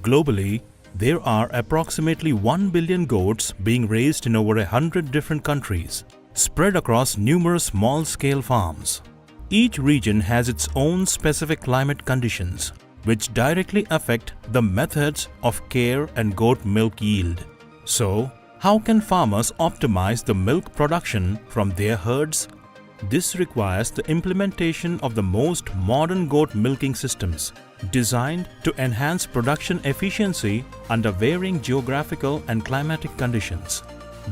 Globally, there are approximately 1 billion goats being raised in over 100 different countries, spread across numerous small-scale farms. Each region has its own specific climate conditions, which directly affect the methods of care and goat milk yield. So, how can farmers optimize the milk production from their herds? This requires the implementation of the most modern goat milking systems, designed to enhance production efficiency under varying geographical and climatic conditions.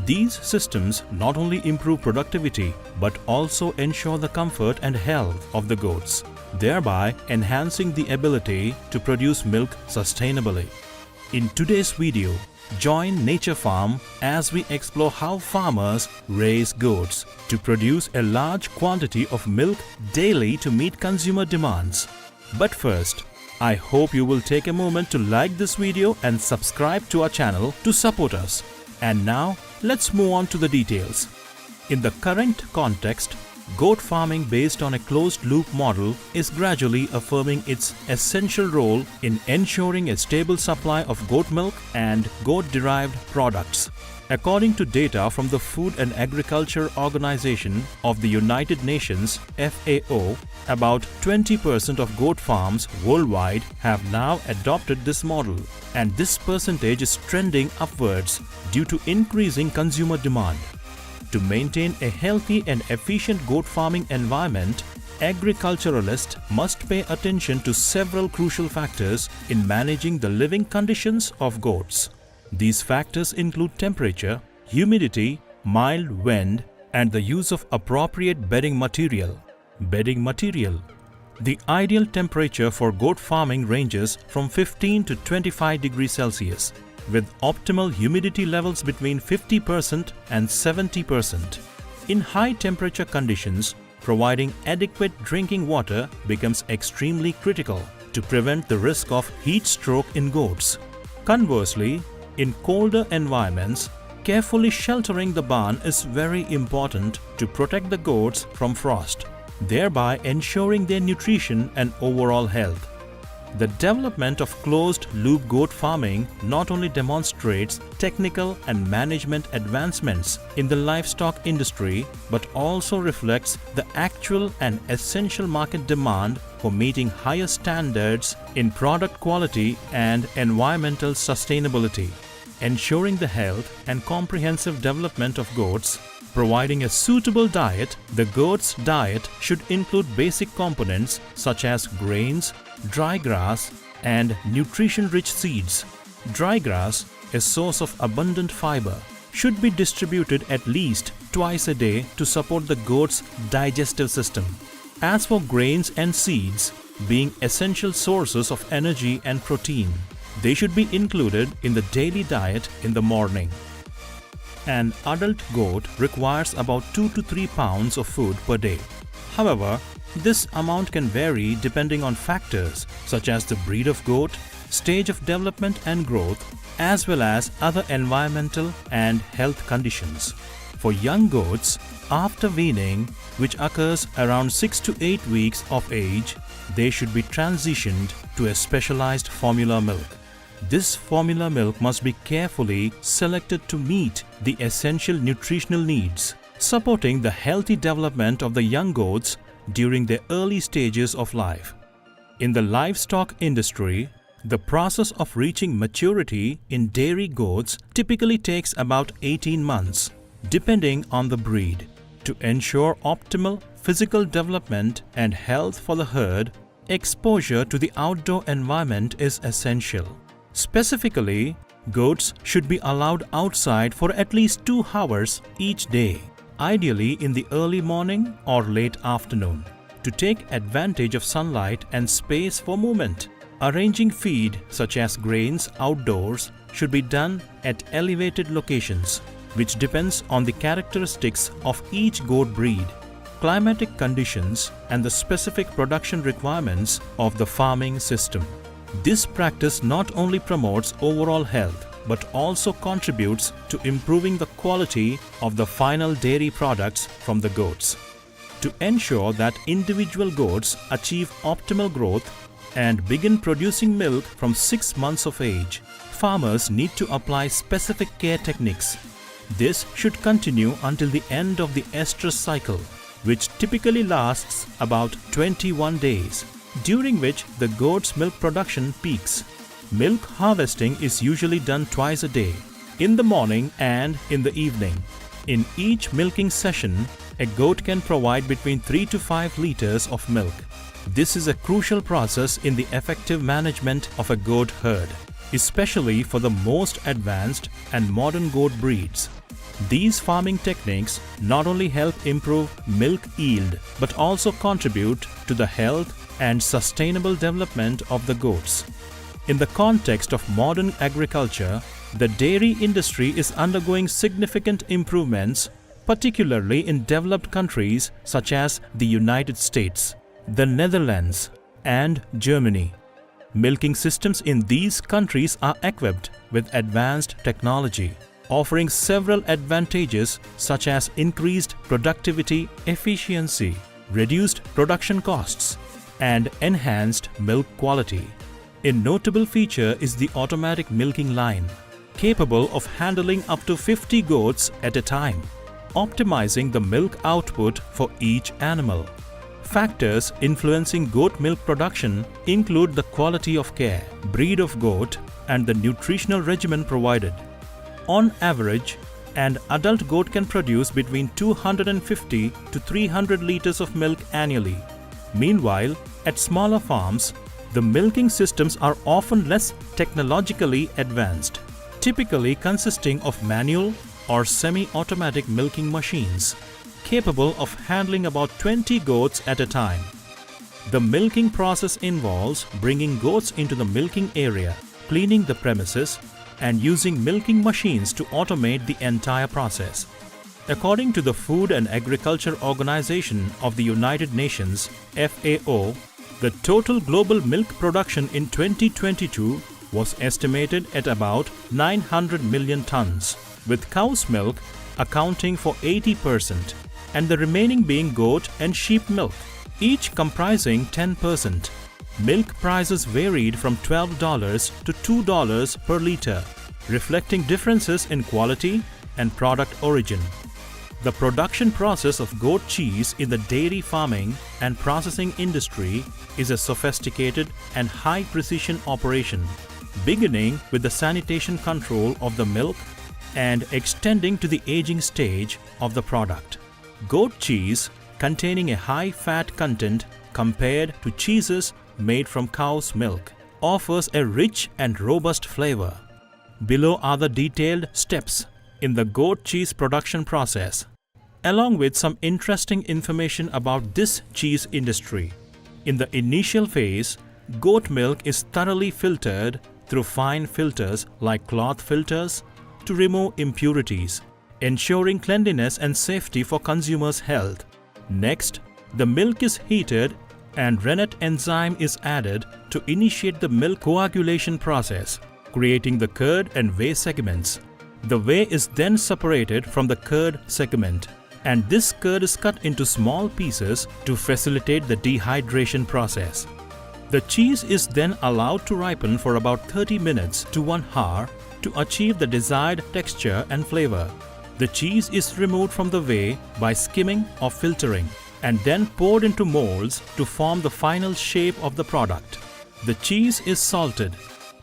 These systems not only improve productivity but also ensure the comfort and health of the goats, thereby enhancing the ability to produce milk sustainably. In today's video, join Nature Farm as we explore how farmers raise goats to produce a large quantity of milk daily to meet consumer demands. But first, I hope you will take a moment to like this video and subscribe to our channel to support us. And now, let's move on to the details. In the current context, goat farming based on a closed-loop model is gradually affirming its essential role in ensuring a stable supply of goat milk and goat-derived products. According to data from the Food and Agriculture Organization of the United Nations (FAO), about 20% of goat farms worldwide have now adopted this model, and this percentage is trending upwards due to increasing consumer demand. To maintain a healthy and efficient goat farming environment, agriculturalists must pay attention to several crucial factors in managing the living conditions of goats. These factors include temperature, humidity, mild wind, and the use of appropriate bedding material. Bedding material. The ideal temperature for goat farming ranges from 15 to 25 degrees Celsius, with optimal humidity levels between 50% and 70%. In high temperature conditions, providing adequate drinking water becomes extremely critical to prevent the risk of heat stroke in goats. Conversely, in colder environments, carefully sheltering the barn is very important to protect the goats from frost, thereby ensuring their nutrition and overall health. The development of closed-loop goat farming not only demonstrates technical and management advancements in the livestock industry but also reflects the actual and essential market demand for meeting higher standards in product quality and environmental sustainability. Ensuring the health and comprehensive development of goats. Providing a suitable diet, the goat's diet should include basic components such as grains, dry grass, and nutrition-rich seeds. Dry grass, a source of abundant fiber, should be distributed at least twice a day to support the goat's digestive system. As for grains and seeds, being essential sources of energy and protein, they should be included in the daily diet in the morning. An adult goat requires about 2 to 3 pounds of food per day. However, this amount can vary depending on factors such as the breed of goat, stage of development and growth, as well as other environmental and health conditions. For young goats, after weaning, which occurs around 6 to 8 weeks of age, they should be transitioned to a specialized formula milk. This formula milk must be carefully selected to meet the essential nutritional needs, supporting the healthy development of the young goats during their early stages of life. In the livestock industry, the process of reaching maturity in dairy goats typically takes about 18 months, depending on the breed. To ensure optimal physical development and health for the herd, exposure to the outdoor environment is essential. Specifically, goats should be allowed outside for at least 2 hours each day, ideally in the early morning or late afternoon, to take advantage of sunlight and space for movement. Arranging feed such as grains outdoors should be done at elevated locations, which depends on the characteristics of each goat breed, climatic conditions, and the specific production requirements of the farming system. This practice not only promotes overall health but also contributes to improving the quality of the final dairy products from the goats. To ensure that individual goats achieve optimal growth, and begin producing milk from 6 months of age. Farmers need to apply specific care techniques. This should continue until the end of the estrus cycle, which typically lasts about 21 days, during which the goat's milk production peaks. Milk harvesting is usually done twice a day, in the morning and in the evening. In each milking session, a goat can provide between 3 to 5 liters of milk. This is a crucial process in the effective management of a goat herd, especially for the most advanced and modern goat breeds. These farming techniques not only help improve milk yield but also contribute to the health and sustainable development of the goats. In the context of modern agriculture, the dairy industry is undergoing significant improvements, particularly in developed countries such as the United States, the Netherlands, and Germany. Milking systems in these countries are equipped with advanced technology, offering several advantages such as increased productivity, efficiency, reduced production costs, and enhanced milk quality. A notable feature is the automatic milking line, capable of handling up to 50 goats at a time, optimizing the milk output for each animal. Factors influencing goat milk production include the quality of care, breed of goat, and the nutritional regimen provided. On average, an adult goat can produce between 250 to 300 liters of milk annually. Meanwhile, at smaller farms, the milking systems are often less technologically advanced, typically consisting of manual or semi-automatic milking machines, capable of handling about 20 goats at a time. The milking process involves bringing goats into the milking area, cleaning the premises, and using milking machines to automate the entire process. According to the Food and Agriculture Organization of the United Nations, FAO, the total global milk production in 2022 was estimated at about 900 million tons, with cow's milk accounting for 80% and the remaining being goat and sheep milk, each comprising 10%. Milk prices varied from $12 to $2 per liter, reflecting differences in quality and product origin. The production process of goat cheese in the dairy farming and processing industry is a sophisticated and high-precision operation, beginning with the sanitation control of the milk and extending to the aging stage of the product. Goat cheese, containing a high fat content compared to cheeses made from cow's milk, offers a rich and robust flavor. Below are the detailed steps in the goat cheese production process, along with some interesting information about this cheese industry. In the initial phase, goat milk is thoroughly filtered through fine filters like cloth filters to remove impurities, ensuring cleanliness and safety for consumers' health. Next, the milk is heated and rennet enzyme is added to initiate the milk coagulation process, creating the curd and whey segments. The whey is then separated from the curd segment, and this curd is cut into small pieces to facilitate the dehydration process. The cheese is then allowed to ripen for about 30 minutes to 1 hour to achieve the desired texture and flavor. The cheese is removed from the whey by skimming or filtering, and then poured into molds to form the final shape of the product. The cheese is salted,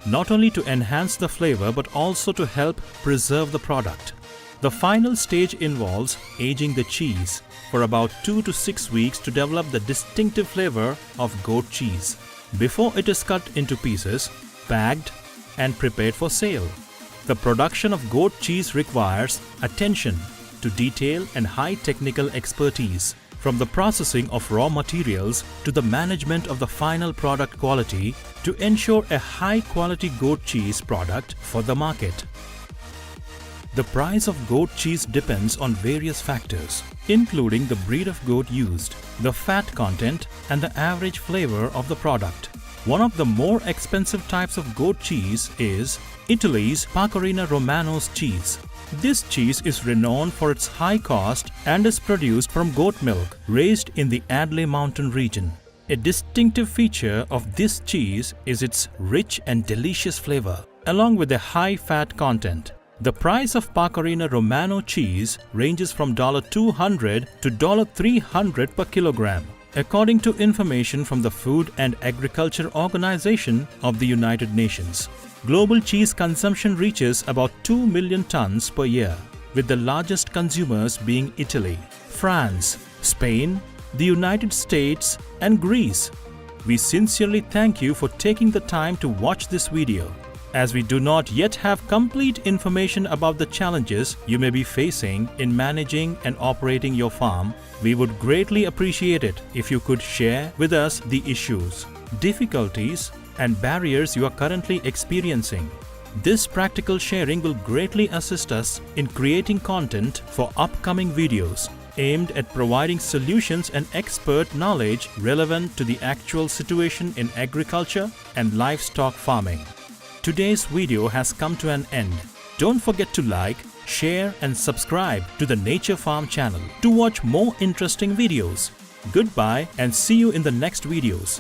not only to enhance the flavor but also to help preserve the product. The final stage involves aging the cheese for about 2 to 6 weeks to develop the distinctive flavor of goat cheese, before it is cut into pieces, bagged, and prepared for sale. The production of goat cheese requires attention to detail and high technical expertise, from the processing of raw materials to the management of the final product quality to ensure a high-quality goat cheese product for the market. The price of goat cheese depends on various factors, including the breed of goat used, the fat content, and the average flavor of the product. One of the more expensive types of goat cheese is Italy's Pecorino Romano's cheese. This cheese is renowned for its high cost and is produced from goat milk raised in the Adley Mountain region. A distinctive feature of this cheese is its rich and delicious flavor, along with a high fat content. The price of Pecorino Romano cheese ranges from $200 to $300 per kilogram, according to information from the Food and Agriculture Organization of the United Nations. Global cheese consumption reaches about 2 million tons per year, with the largest consumers being Italy, France, Spain, the United States, and Greece. We sincerely thank you for taking the time to watch this video. As we do not yet have complete information about the challenges you may be facing in managing and operating your farm, we would greatly appreciate it if you could share with us the issues, difficulties, and barriers you are currently experiencing. This practical sharing will greatly assist us in creating content for upcoming videos aimed at providing solutions and expert knowledge relevant to the actual situation in agriculture and livestock farming. Today's video has come to an end. Don't forget to like, share, and subscribe to the Nature Farm channel to watch more interesting videos. Goodbye and see you in the next videos.